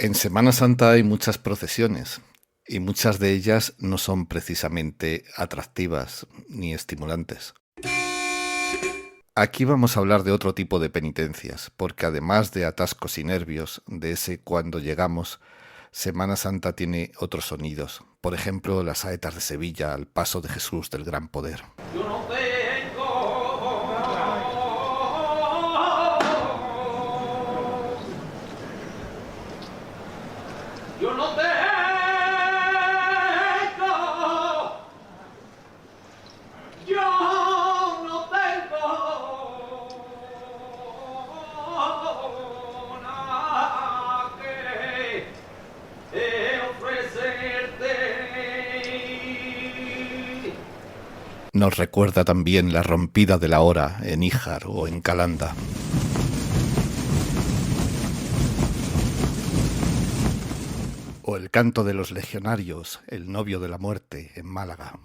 En Semana Santa hay muchas procesiones y muchas de ellas no son precisamente atractivas ni estimulantes. Aquí vamos a hablar de otro tipo de penitencias, porque además de atascos y nervios, de ese cuando llegamos, Semana Santa tiene otros sonidos. Por ejemplo, las saetas de Sevilla al paso de Jesús del Gran Poder. Yo no tengo, yo no tengo, yo no tengo nada que ofrecerte. Nos recuerda también la rompida de la hora en Níjar o en Calanda. O el canto de los legionarios, el novio de la muerte, en Málaga.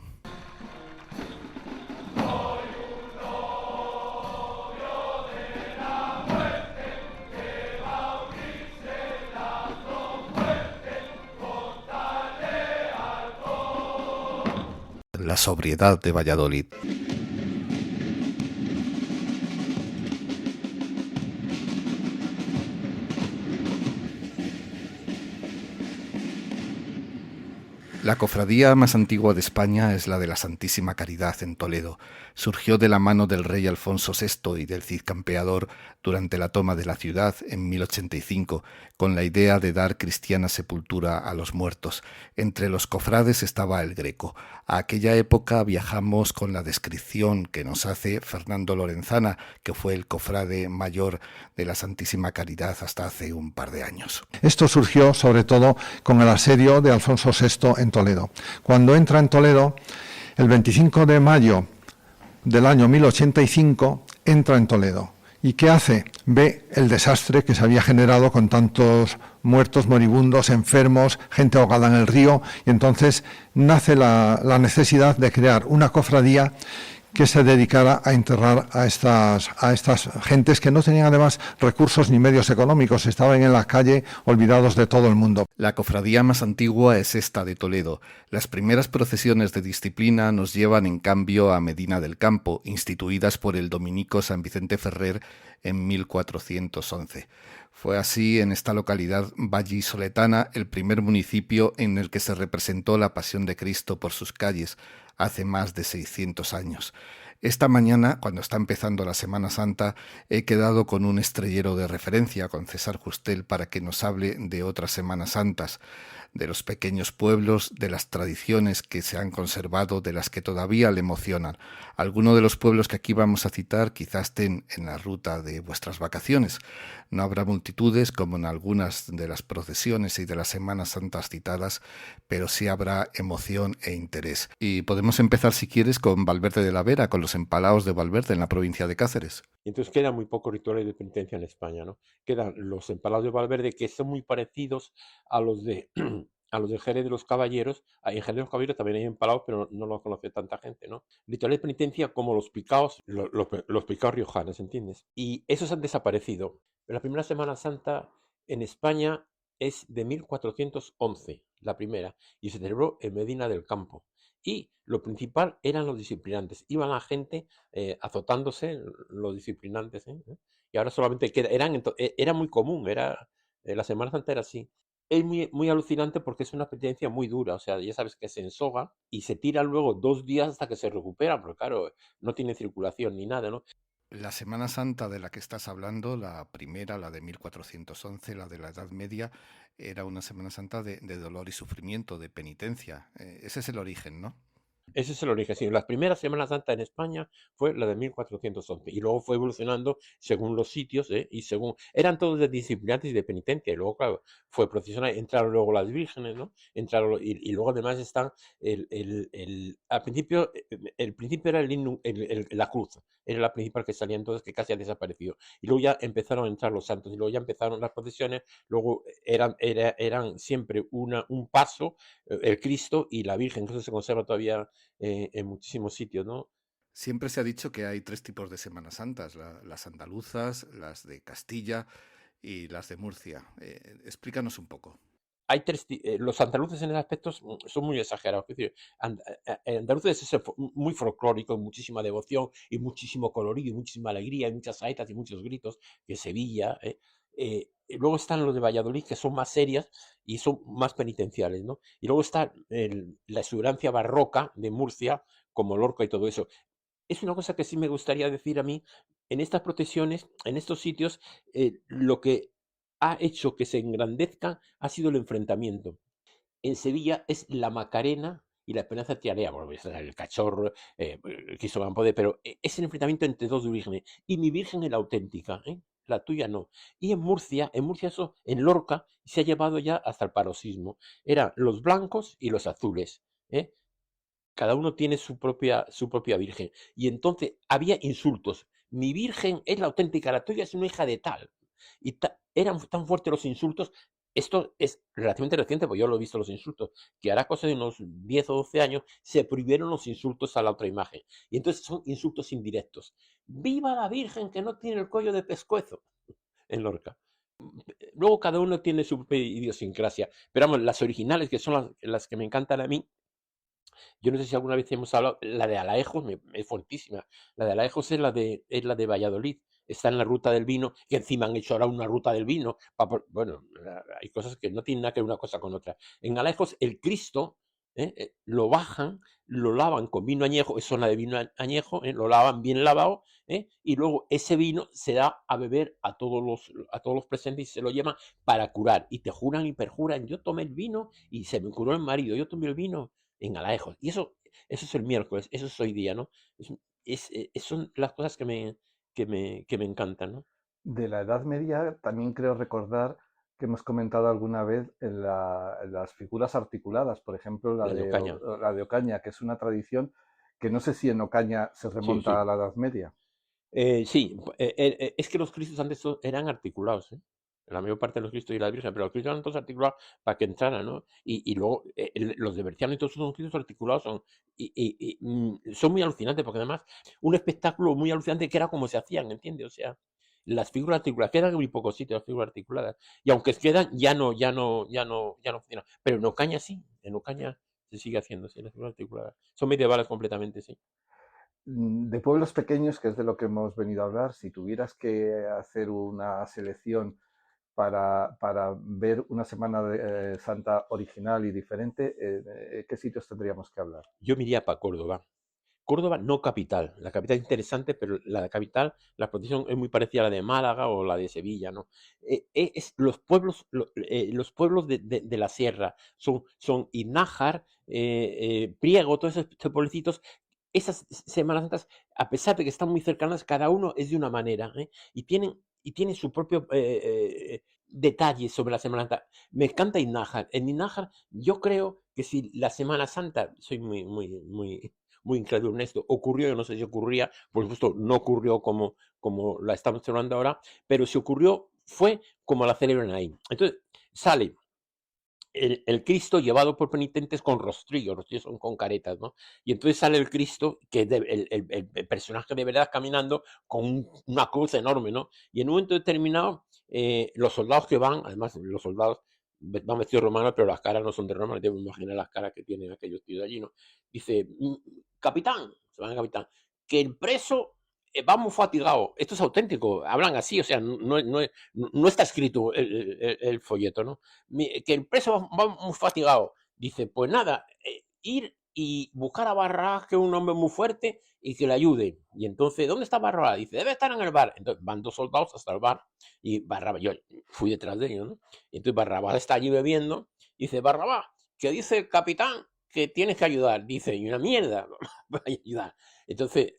La sobriedad de Valladolid. La cofradía más antigua de España es la de la Santísima Caridad en Toledo. Surgió de la mano del rey Alfonso VI y del Cid Campeador durante la toma de la ciudad en 1085, con la idea de dar cristiana sepultura a los muertos. Entre los cofrades estaba el Greco. A aquella época viajamos con la descripción que nos hace Fernando Lorenzana, que fue el cofrade mayor de la Santísima Caridad hasta hace un par de años. Esto surgió sobre todo con el asedio de Alfonso VI en Toledo. Cuando entra en Toledo, el 25 de mayo del año 1085, entra en Toledo. ¿Y qué hace? Ve el desastre que se había generado con tantos muertos, moribundos, enfermos, gente ahogada en el río, y entonces nace la necesidad de crear una cofradía que se dedicara a enterrar a estas gentes que no tenían además recursos ni medios económicos, estaban en la calle olvidados de todo el mundo. La cofradía más antigua es esta de Toledo. Las primeras procesiones de disciplina nos llevan en cambio a Medina del Campo, instituidas por el dominico San Vicente Ferrer en 1411. Fue así en esta localidad vallisoletana el primer municipio en el que se representó la Pasión de Cristo por sus calles, hace más de 600 años. Esta mañana, cuando está empezando la Semana Santa, he quedado con un estrellero de referencia, con César Justel, para que nos hable de otras Semanas Santas, de los pequeños pueblos, de las tradiciones que se han conservado, de las que todavía le emocionan. Algunos de los pueblos que aquí vamos a citar quizás estén en la ruta de vuestras vacaciones. No habrá multitudes como en algunas de las procesiones y de las Semanas Santas citadas, pero sí habrá emoción e interés. Y podemos empezar, si quieres, con Valverde de la Vera, con los empalaos de Valverde en la provincia de Cáceres. Y entonces quedan muy pocos rituales de penitencia en España, ¿no? Quedan los empalados de Valverde, que son muy parecidos a los de a los de Jerez de los Caballeros. En Jerez de los Caballeros también hay empalados, pero no los conoce tanta gente, ¿no? Rituales de penitencia como los picaos, los picaos riojanos, ¿entiendes? Y esos han desaparecido. Pero la primera Semana Santa en España es de 1411, la primera, y se celebró en Medina del Campo. Y lo principal eran los disciplinantes. Iban la gente azotándose, los disciplinantes, ¿eh? Y ahora solamente queda, era muy común, la Semana Santa era así. Es muy, muy alucinante porque es una experiencia muy dura, o sea, ya sabes que se ensoga y se tira luego 2 días hasta que se recupera, porque claro, no tiene circulación ni nada, ¿no? La Semana Santa de la que estás hablando, la primera, la de 1411, la de la Edad Media, era una Semana Santa de dolor y sufrimiento, de penitencia. Ese es el origen, ¿no? Ese es el origen. Sí, la primera Semana Santa en España fue la de 1411 y luego fue evolucionando según los sitios, ¿eh? Y según eran todos de disciplinantes y de penitencia y luego claro fue procesional, entraron luego las vírgenes, ¿no? Entraron y luego además están al principio el principio era la cruz, era la principal que salía entonces que casi ha desaparecido y luego ya empezaron a entrar los santos y luego ya empezaron las procesiones, luego eran siempre un paso, el Cristo y la Virgen, eso se conserva todavía en muchísimos sitios, ¿no? Siempre se ha dicho que hay tres tipos de Semanas Santas, las andaluzas, las de Castilla y las de Murcia. Explícanos un poco. Hay los andaluces en ese aspecto son muy exagerados. Es decir, andaluces es muy folclórico, muchísima devoción y muchísimo colorido y muchísima alegría y muchas saetas y muchos gritos, que Sevilla. Y luego están los de Valladolid, que son más serias y son más penitenciales, ¿no? Y luego está la exuberancia barroca de Murcia, como Lorca y todo eso. Es una cosa que sí me gustaría decir a mí, en estas procesiones, en estos sitios, lo que ha hecho que se engrandezca ha sido el enfrentamiento. En Sevilla es la Macarena y la Esperanza Tiarea, bueno, el Cachorro, Cristo Van Poder, pero es el enfrentamiento entre dos vírgenes. Y mi virgen es la auténtica, la tuya no. Y en Murcia eso, en Lorca, se ha llevado ya hasta el paroxismo. Eran los blancos y los azules. Cada uno tiene su propia virgen. Y entonces había insultos. Mi virgen es la auténtica, la tuya es una hija de tal. Y eran tan fuertes los insultos. Esto es relativamente reciente, porque yo lo he visto los insultos, que hará cosa de unos 10 o 12 años, se prohibieron los insultos a la otra imagen. Y entonces son insultos indirectos. ¡Viva la Virgen que no tiene el cuello de pescuezo! En Lorca. Luego cada uno tiene su propia idiosincrasia. Pero vamos, las originales, que son las que me encantan a mí, yo no sé si alguna vez hemos hablado, la de Alaejos es fuertísima. La de Alaejos es la de Valladolid. Está en la ruta del vino, y encima han hecho ahora una ruta del vino. Bueno, hay cosas que no tienen nada que ver una cosa con otra. En Alaejos, el Cristo lo bajan, lo lavan con vino añejo, es zona de vino añejo, lo lavan bien lavado, y luego ese vino se da a beber a todos los presentes y se lo llevan para curar. Y te juran y perjuran, yo tomé el vino y se me curó el marido, yo tomé el vino en Alaejos. Y eso es el miércoles, eso es hoy día, ¿no? Son las cosas que me encantan, ¿no? De la Edad Media también creo recordar que hemos comentado alguna vez en las figuras articuladas, por ejemplo La de Ocaña. la de Ocaña, que es una tradición que no sé si en Ocaña se remonta Sí. a la Edad Media. Sí, es que los cristos antes eran articulados, la mayor parte de los cristos y la Virgen, pero los cristos eran todos articulados para que entraran, ¿no? Y luego los de Berciano y todos son cristos articulados, son muy alucinantes, porque además un espectáculo muy alucinante que era como se hacían, ¿entiendes? O sea, las figuras articuladas, quedan en muy pocos sitios las figuras articuladas, y aunque quedan, ya no funcionan. Pero en Ocaña sí, en Ocaña se sigue haciendo, sí, las figuras articuladas. Son medievales completamente, sí. De pueblos pequeños, que es de lo que hemos venido a hablar, si tuvieras que hacer una selección para ver una Semana Santa original y diferente, ¿qué sitios tendríamos que hablar? Yo me iría para Córdoba. Córdoba no capital. La capital es interesante, pero la capital, la protección es muy parecida a la de Málaga o la de Sevilla, ¿no? Los pueblos de la sierra son Iznájar, Priego, todos esos pueblecitos. Esas Semanas Santas, a pesar de que están muy cercanas, cada uno es de una manera, y tienen su propio detalle sobre la Semana Santa. Me encanta Iznájar. En Iznájar, yo creo que si la Semana Santa, soy muy incrédulo en esto, ocurrió, yo no sé si ocurría, por supuesto no ocurrió como la estamos celebrando ahora, pero si ocurrió fue como la celebran ahí. Entonces sale el Cristo llevado por penitentes con rostrillos son con caretas, ¿no? Y entonces sale el Cristo, que es el personaje de verdad caminando con una cruz enorme, ¿no? Y en un momento determinado, los soldados que van, además los soldados van vestidos romanos, pero las caras no son de romanos, debo imaginar las caras que tienen aquellos tíos allí, ¿no? Dice, capitán, se van a capitán, que el preso va muy fatigado. Esto es auténtico, hablan así, o sea, no está escrito el folleto, ¿no? Que el preso va muy fatigado. Dice, pues nada, ir y buscar a Barrabás, que es un hombre muy fuerte, y que le ayude. Y entonces, ¿dónde está Barrabás? Dice, debe estar en el bar. Entonces van dos soldados hasta el bar, y Barrabás, yo fui detrás de ellos, ¿no? Y entonces Barrabás está allí bebiendo, y dice, Barrabás, que dice el capitán que tienes que ayudar. Dice, y una mierda, voy a ayudar. Entonces,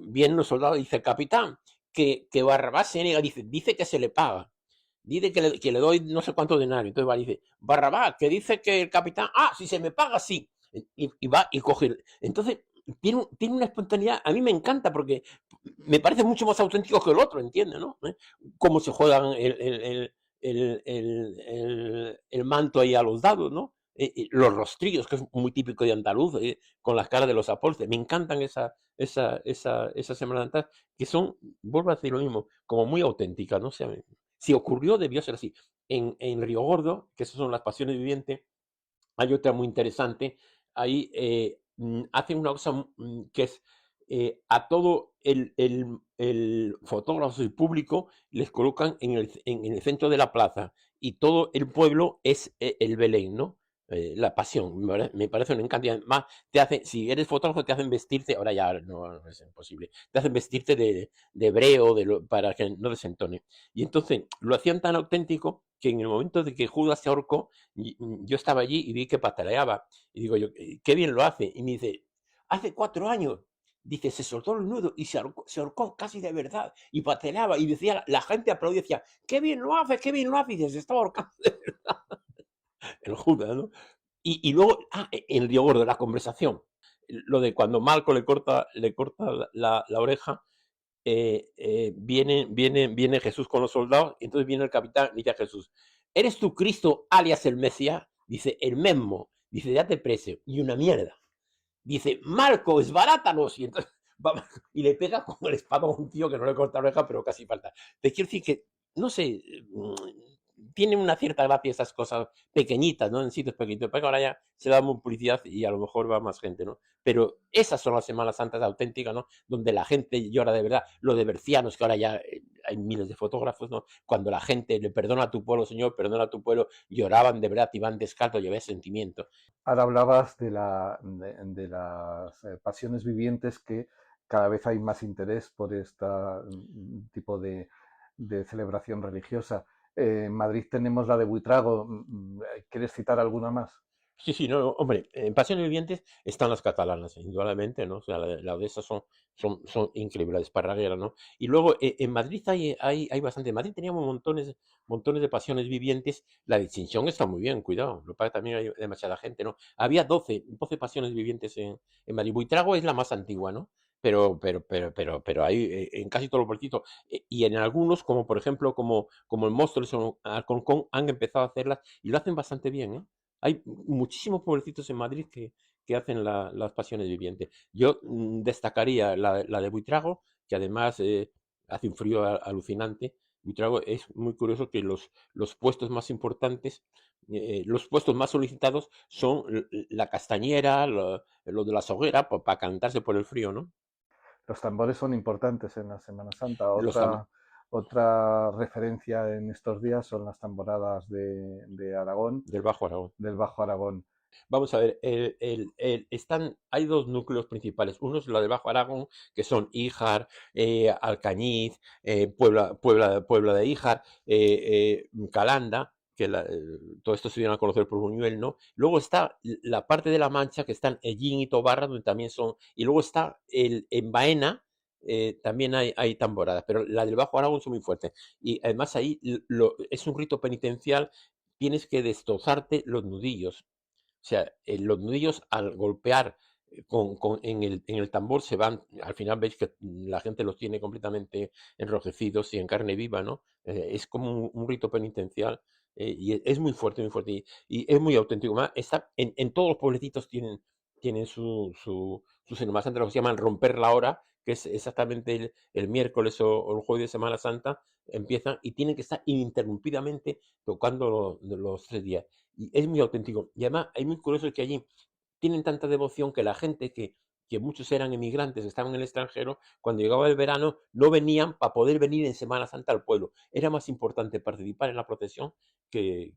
vienen los soldados y dice, el capitán, que Barrabás se niega, dice que se le paga. Dice que le doy no sé cuánto dinero. Entonces va y dice, Barrabás, que dice que el capitán, si se me paga, sí. Y va y coge. Entonces, tiene una espontaneidad, a mí me encanta porque me parece mucho más auténtico que el otro, ¿entiendes? ¿No? Cómo se juegan el manto ahí a los dados, ¿no? Los rostrillos, que es muy típico de andaluz, con las caras de los apóstoles. Me encantan esas Semanas Santas, que son, vuelvo a decir lo mismo, como muy auténticas, ¿no? O sea, si ocurrió, debió ser así. En Río Gordo, que esas son las pasiones vivientes, hay otra muy interesante. Ahí hacen una cosa que es a todo el fotógrafo y público les colocan en el centro de la plaza y todo el pueblo es el Belén, ¿no? La pasión, me parece un encanto. Y además, si eres fotógrafo, te hacen vestirte, ahora ya no es imposible, te hacen vestirte de hebreo para que no desentone. Y entonces lo hacían tan auténtico que en el momento de que Judas se ahorcó, yo estaba allí y vi que pataleaba. Y digo yo, qué bien lo hace. Y me dice, hace 4 años, dice, se soltó el nudo y se ahorcó casi de verdad. Y pataleaba y decía, la gente aplaudía y decía, qué bien lo hace, qué bien lo hace. Y dice, se estaba ahorcando de verdad. El Judas, ¿no? Y luego, en Río Gordo, la conversación. Lo de cuando Malco le corta la oreja, viene Jesús con los soldados, y entonces viene el capitán y dice a Jesús, ¿eres tú Cristo alias el Mesías? Dice, el mismo. Dice, ya te precio. Y una mierda. Dice, Marco, esbarátanos. Y entonces y le pega con el espadón a un tío que no le corta la oreja, pero casi falta. Te quiero decir que, no sé, tienen una cierta gracia esas cosas pequeñitas, ¿no? En sitios pequeñitos, pero ahora ya se da muy publicidad y a lo mejor va más gente, ¿no? Pero esas son las Semanas Santas auténticas, ¿no? Donde la gente llora de verdad. Lo de Bercianos, que ahora ya hay miles de fotógrafos, ¿no? Cuando la gente le perdona a tu pueblo, Señor, perdona a tu pueblo, lloraban de verdad, iban descalzos, llevé sentimiento. Ahora hablabas de las pasiones vivientes, que cada vez hay más interés por este tipo de celebración religiosa. En Madrid tenemos la de Buitrago. ¿Quieres citar alguna más? Sí, no, hombre, en Pasiones Vivientes están las catalanas, indudablemente, ¿no? O sea, la de esas son increíbles, la de Esparraguera, ¿no? Y luego en Madrid hay bastante. En Madrid teníamos montones de Pasiones Vivientes. La distinción está muy bien, cuidado. Lo que pasa es que también hay demasiada gente, ¿no? Había 12 Pasiones Vivientes en Madrid. Buitrago es la más antigua, ¿no? Pero hay en casi todos los pueblecitos. Y en algunos, como por ejemplo, como en Móstoles o Alcorcón, han empezado a hacerlas y lo hacen bastante bien, ¿eh? Hay muchísimos pueblecitos en Madrid que hacen las pasiones vivientes. Yo destacaría la de Buitrago, que además hace un frío alucinante. Buitrago es muy curioso que los puestos más importantes, los puestos más solicitados son la castañera, lo de la soguera, para cantarse por el frío, ¿no? Los tambores son importantes en la Semana Santa. Los tam- Otra referencia en estos días son las tamboradas de Aragón, del Bajo Aragón. del Bajo Aragón. Vamos a ver, hay dos núcleos principales. Uno es la de Bajo Aragón, que son Híjar, Alcañiz, Puebla de Híjar, Calanda, que todo esto se viene a conocer por Buñuel, ¿no? Luego está la parte de La Mancha, que están Ellín y Tobarra, donde también son. Y luego está en Baena, también hay tamboradas, pero la del Bajo Aragón son muy fuertes. Y además ahí es un rito penitencial, tienes que destrozarte los nudillos. O sea, los nudillos al golpear en el tambor se van, al final veis que la gente los tiene completamente enrojecidos y en carne viva, ¿no? Es como un rito penitencial y es muy fuerte, y es muy auténtico. En todos los pueblecitos tienen su Semana Santa, lo que se llaman romper la hora, que es exactamente el miércoles o el jueves de Semana Santa, empiezan y tienen que estar ininterrumpidamente tocando los 3 días. Y es muy auténtico. Y además, hay muy curioso que allí tienen tanta devoción que la gente que muchos eran emigrantes, estaban en el extranjero, cuando llegaba el verano, no venían para poder venir en Semana Santa al pueblo. Era más importante participar en la procesión que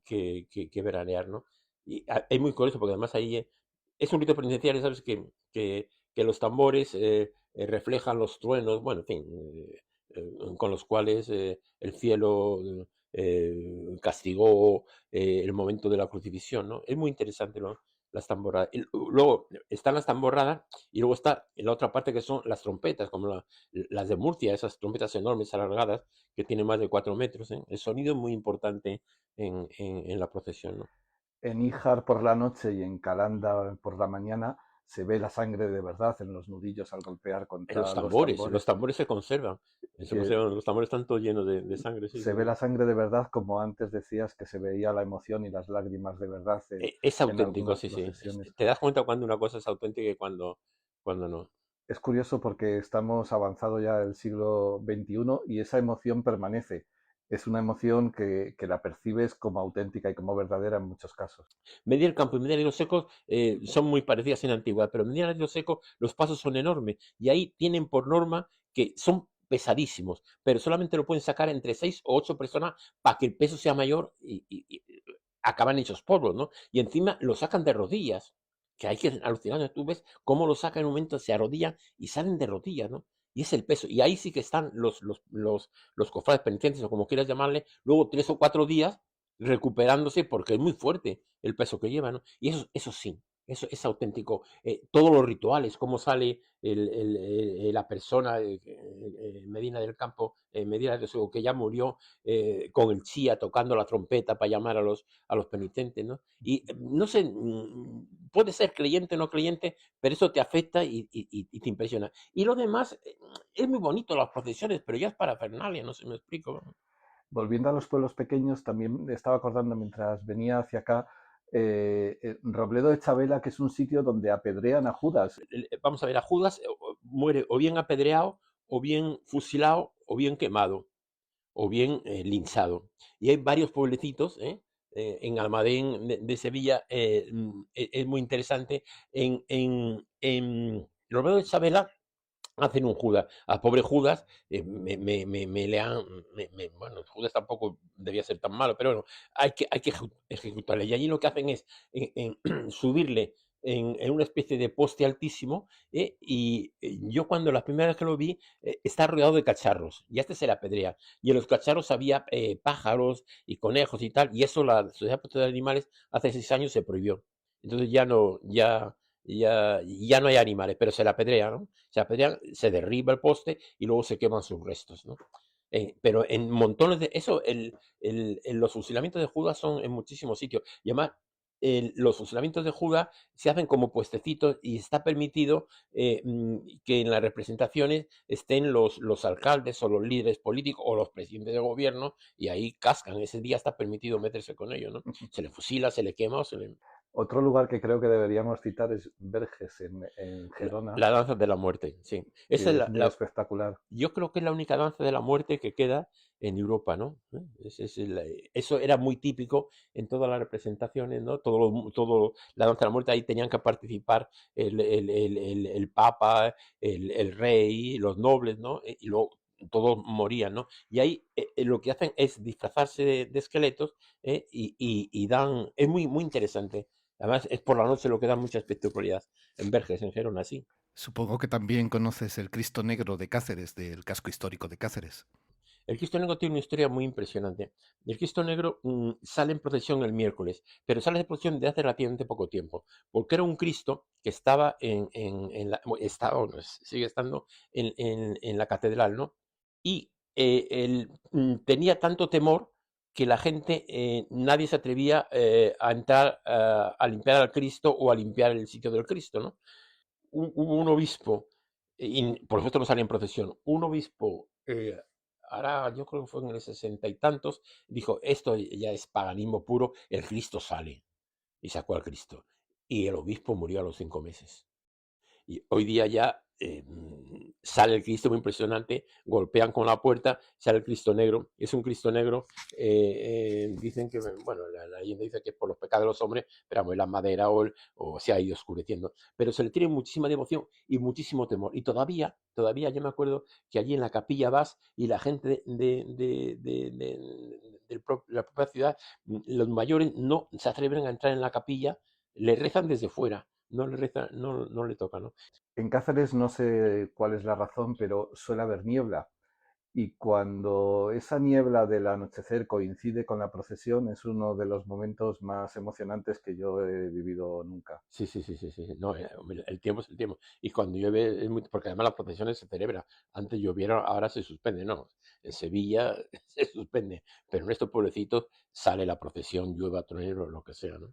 veranear, ¿no? Y es muy curioso porque además ahí es un rito penitenciario, ¿sabes? Que los tambores reflejan los truenos, bueno, en fin, con los cuales el cielo castigó el momento de la crucifixión, ¿no? Es muy interesante, ¿no? Las tamboradas. Y luego están las tamboradas y luego está la otra parte que son las trompetas, como las de Murcia, esas trompetas enormes, alargadas, que tienen más de 4 metros, ¿eh? El sonido es muy importante en la procesión, ¿no? En Híjar por la noche y en Calanda por la mañana se ve la sangre de verdad en los nudillos al golpear En contra los los los tambores. tambores se conservan, Que los tambores están todos llenos de sangre, sí, se sí, ve sí. la sangre de verdad, como antes decías que se veía la emoción y las lágrimas de verdad Es en auténtico, algunas sí, sí. procesiones. Te das cuenta cuando una cosa es auténtica y cuando no. Es curioso porque estamos avanzado ya el siglo XXI y esa emoción permanece. es una emoción que la percibes como auténtica y como verdadera en muchos casos. Medina del Campo y Medina de los Secos son muy parecidas en antigüedad, pero en Medina de los Secos los pasos son enormes y ahí tienen por norma que son pesadísimos, pero solamente lo pueden sacar entre 6 o 8 personas para que el peso sea mayor y acaban hechos polvos, ¿no? Y encima lo sacan de rodillas, que hay que alucinar, ¿no? Tú ves cómo lo sacan en un momento, se arrodillan y salen de rodillas, ¿no? Y es el peso. Y ahí sí que están los cofrades penitentes, o como quieras llamarle, luego 3 o 4 días recuperándose porque es muy fuerte el peso que lleva, ¿no? Y eso sí, eso es auténtico. Todos los rituales, cómo sale la persona, Medina del Campo, Medina del Fuego, que ya murió, con el chía tocando la trompeta para llamar a los penitentes, ¿no? Y no sé, puede ser creyente o no creyente, pero eso te afecta y te impresiona. Y lo demás, es muy bonito las procesiones, pero ya es parafernalia, no sé si me explico. Volviendo a los pueblos pequeños, también me estaba acordando mientras venía hacia acá, Robledo de Chabela, que es un sitio donde apedrean a Judas. Vamos a ver, a Judas muere o bien apedreado, o bien fusilado, o bien quemado, o bien linchado. Y hay varios pueblecitos, en Almadén de Sevilla, es muy interesante. En Robledo de Chabela hacen un Judas. A pobre Judas, bueno, Judas tampoco debía ser tan malo, pero bueno, hay que ejecutarle. Y allí lo que hacen es subirle en una especie de poste altísimo, y yo cuando la primera vez que lo vi, está rodeado de cacharros, y este se la apedrea. Y en los cacharros había pájaros y conejos y tal, y eso la Sociedad Protectora de Animales hace 6 años se prohibió. Entonces ya no, ya no hay animales, pero se la apedrea, ¿no? Se apedrean, se derriba el poste y luego se queman sus restos, ¿no? Pero en montones de... Eso, los fusilamientos de Judas son en muchísimos sitios. Y además, los fusilamientos de Judas se hacen como puestecitos y está permitido, que en las representaciones estén los alcaldes o los líderes políticos o los presidentes de gobierno, y ahí cascan. Ese día está permitido meterse con ellos, ¿no? Se le fusila, se le quema o se le... Otro lugar que creo que deberíamos citar es Verges, en Gerona, La danza de la muerte, sí. Esa es que es muy espectacular. yo creo que es la única danza de la muerte que queda en Europa, ¿no? Eso era muy típico en todas las representaciones, ¿no? La danza de la muerte, ahí tenían que participar el papa, el rey, los nobles, ¿no? Y luego todos morían, ¿no? Y ahí, lo que hacen es disfrazarse de esqueletos, y dan... Es muy, muy interesante. Además, es por la noche lo que da mucha espectacularidad. En Verges, en Gerona, sí. Supongo que también conoces el Cristo Negro de Cáceres, del casco histórico de Cáceres. El Cristo Negro tiene una historia muy impresionante. El Cristo Negro sale en procesión el miércoles, pero sale de procesión de hace relativamente poco tiempo, porque era un Cristo que estaba bueno, sigue estando en la catedral, ¿no? Y él tenía tanto temor que la gente, nadie se atrevía, a entrar, a limpiar al Cristo o a limpiar el sitio del Cristo, ¿no? Hubo un obispo, y por supuesto no salía en procesión, un obispo, ahora yo creo que fue en el 60 y tantos, dijo, esto ya es paganismo puro, el Cristo sale, y sacó al Cristo. Y el obispo murió a los 5 meses. Y hoy día ya, sale el Cristo muy impresionante, golpean con la puerta, sale el Cristo negro, es un Cristo negro, dicen que, bueno, la leyenda dice que es por los pecados de los hombres, pero vamos, la madera o se ha ido oscureciendo, pero se le tiene muchísima devoción y muchísimo temor, y todavía yo me acuerdo que allí en la capilla vas y la gente la propia ciudad, los mayores no se atreven a entrar en la capilla, le rezan desde fuera, no le rezan, no le tocan, ¿no? En Cáceres no sé cuál es la razón, pero suele haber niebla. Y cuando esa niebla del anochecer coincide con la procesión, es uno de los momentos más emocionantes que yo he vivido nunca. Sí, sí, sí, sí, sí. No, hombre, el tiempo es el tiempo. Y cuando llueve, porque además las procesiones se celebran. Antes llovieron, ahora se suspende, no. En Sevilla se suspende, pero en estos pueblecitos sale la procesión, llueva, trueno, lo que sea, ¿no?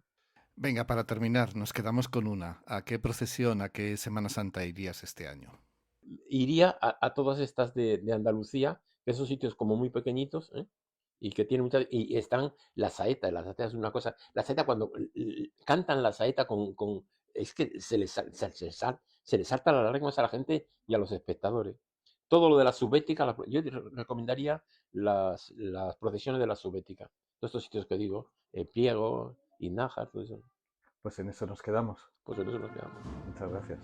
Venga, para terminar, nos quedamos con una. ¿A qué procesión, a qué Semana Santa irías este año? Iría a todas estas de Andalucía, que son sitios como muy pequeñitos, ¿eh? Y que tienen muchas... Y están la saeta es una cosa... La saeta, cuando cantan la saeta es que se les salta las lágrimas a la gente y a los espectadores. todo lo de la subbética, yo recomendaría las procesiones de la subbética. Todos estos sitios que digo, Pliego, Nájar, todo eso. Pues en eso nos quedamos. Pues en eso nos quedamos. Muchas gracias.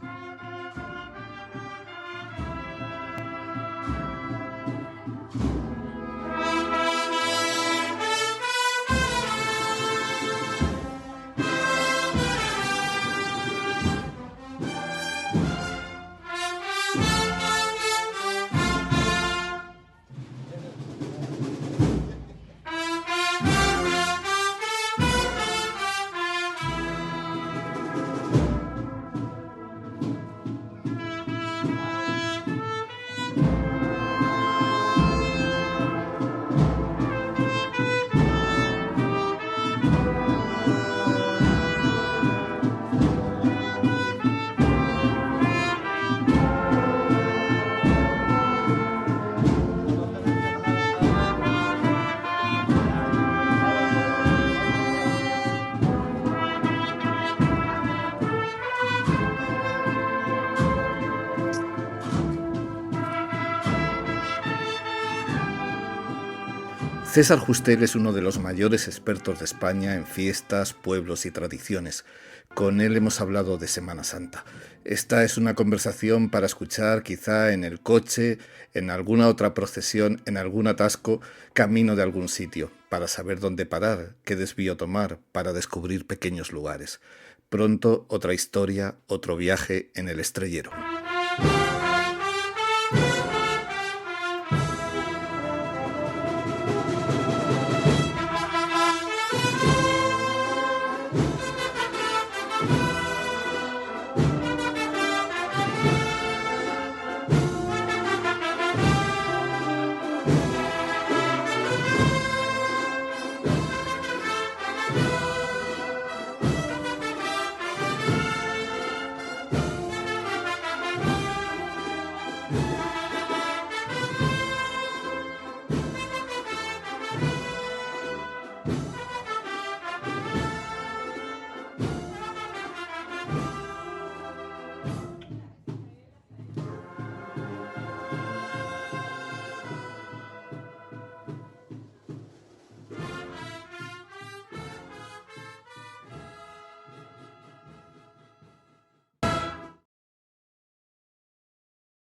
César Justel es uno de los mayores expertos de España en fiestas, pueblos y tradiciones. Con él hemos hablado de Semana Santa. Esta es una conversación para escuchar quizá en el coche, en alguna otra procesión, en algún atasco, camino de algún sitio, para saber dónde parar, qué desvío tomar, para descubrir pequeños lugares. Pronto otra historia, otro viaje en el Estrellero.